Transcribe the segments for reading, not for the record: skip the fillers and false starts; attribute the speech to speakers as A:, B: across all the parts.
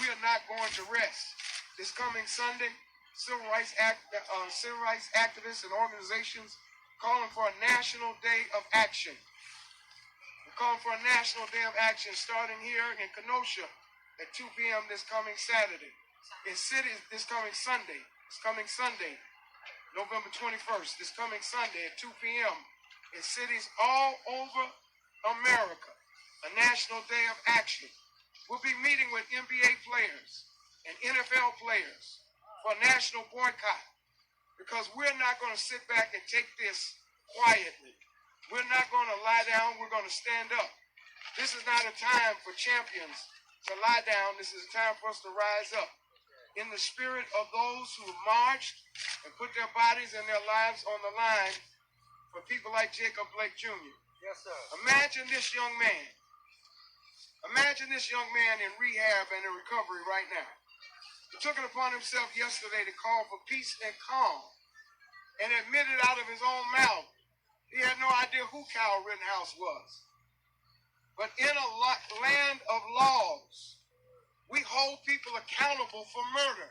A: we are not going to rest. This coming Sunday, civil rights activists and organizations calling for a national day of action. We're calling for a national day of action starting here in Kenosha at 2 p.m. this coming Saturday. In cities this coming Sunday, November 21st, this coming Sunday at 2 p.m. in cities all over America, a national day of action. We'll be meeting with NBA players and NFL players for a national boycott because we're not going to sit back and take this quietly. We're not going to lie down. We're going to stand up. This is not a time for champions to lie down. This is a time for us to rise up in the spirit of those who marched and put their bodies and their lives on the line for people like Jacob Blake Jr.
B: Yes, sir.
A: Imagine this young man. Imagine this young man in rehab and in recovery right now. He took it upon himself yesterday to call for peace and calm and admitted out of his own mouth he had no idea who Kyle Rittenhouse was. But in a land of laws, we hold people accountable for murder.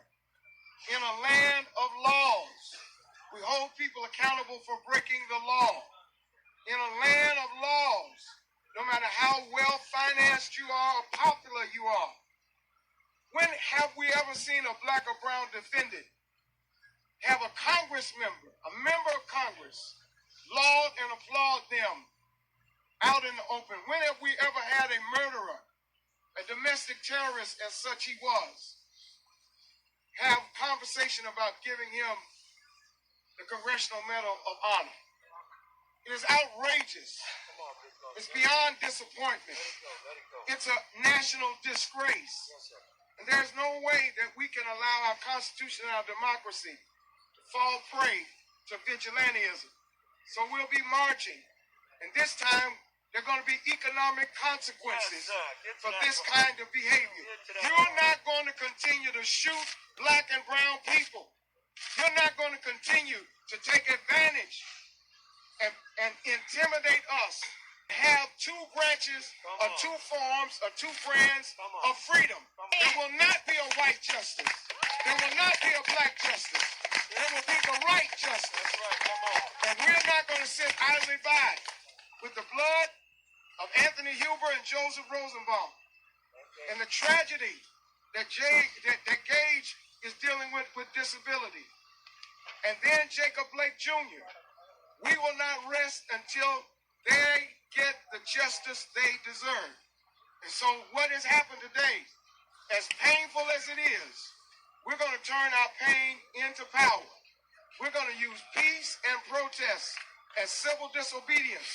A: In a land of laws, we hold people accountable for breaking the law. In a land of laws, no matter how well financed you are or popular you are, when have we ever seen a black or brown defendant have a Congress member, a member of Congress, laud and applaud them out in the open? When have we ever had a murderer, a domestic terrorist as such he was, have conversation about giving him the Congressional Medal of Honor? It is outrageous. It's beyond disappointment. It's a national disgrace. And there's no way that we can allow our Constitution and our democracy to fall prey to vigilantism. So we'll be marching. And this time, there are going to be economic consequences for this kind of behavior. You're not going to continue to shoot black and brown people. You're not going to continue to take advantage and intimidate us. Have two branches or two forms or two brands of freedom. There will not be a white justice. There will not be a black justice. There will be the right justice. And we're not going to sit idly by with the blood of Anthony Huber and Joseph Rosenbaum and the tragedy that Gage is dealing with disability. And then Jacob Blake Jr. We will not rest until they get the justice they deserve. And so what has happened today, as painful as it is, we're going to turn our pain into power. We're going to use peace and protest as civil disobedience.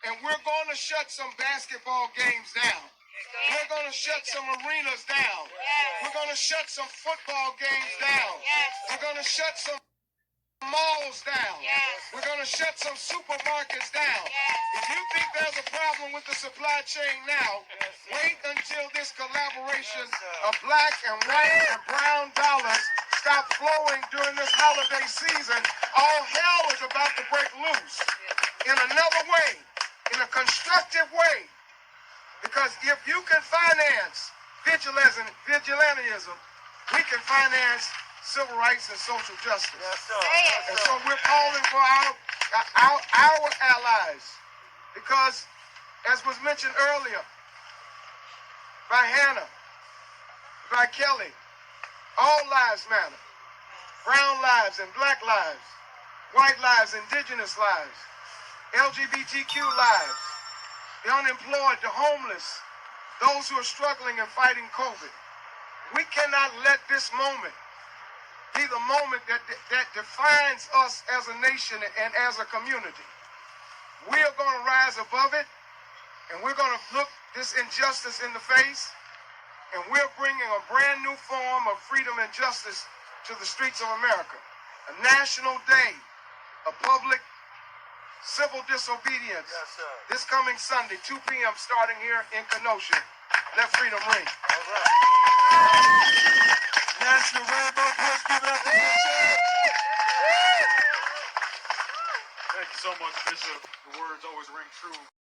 A: And we're going to shut some basketball games down. We're going to shut some arenas down. We're going to shut some football games down. We're going to shut some malls down. We're going to shut some supermarkets down. If you think there's a problem with the supply chain now, wait until this collaboration of black and white and brown dollars stop flowing during this holiday season. All hell is about to break loose in another way, in a constructive way. Because if you can finance vigilantism, we can finance civil rights and social justice.
B: Yes, sir.
A: And so we're calling for our allies, because as was mentioned earlier by Hannah, by Kelly, all lives matter. Brown lives and black lives, white lives, indigenous lives, LGBTQ lives, the unemployed, the homeless, those who are struggling and fighting COVID. We cannot let this moment be the moment that defines us as a nation and as a community. We are going to rise above it, and we're going to look this injustice in the face, and we're bringing a brand new form of freedom and justice to the streets of America. A national day of public civil disobedience.
B: Yes, sir.
A: This coming Sunday, 2 p.m. starting here in Kenosha. Let freedom ring.
B: All right. National Rainbow Push, give it up for Bishop.
C: Thank you so much, Bishop. The words always ring true.